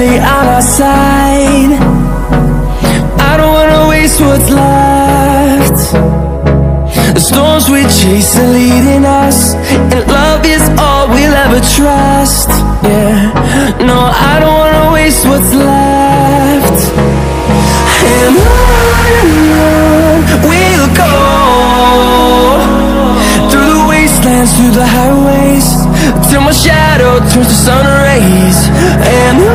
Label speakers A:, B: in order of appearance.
A: barely on our side. I don't wanna waste what's left. The storms we chase are leading us, and love is all we'll ever trust. Yeah, no, I don't wanna waste what's left. And on we'll go, through the wastelands, through the highways, till my shadow turns to sun rays. And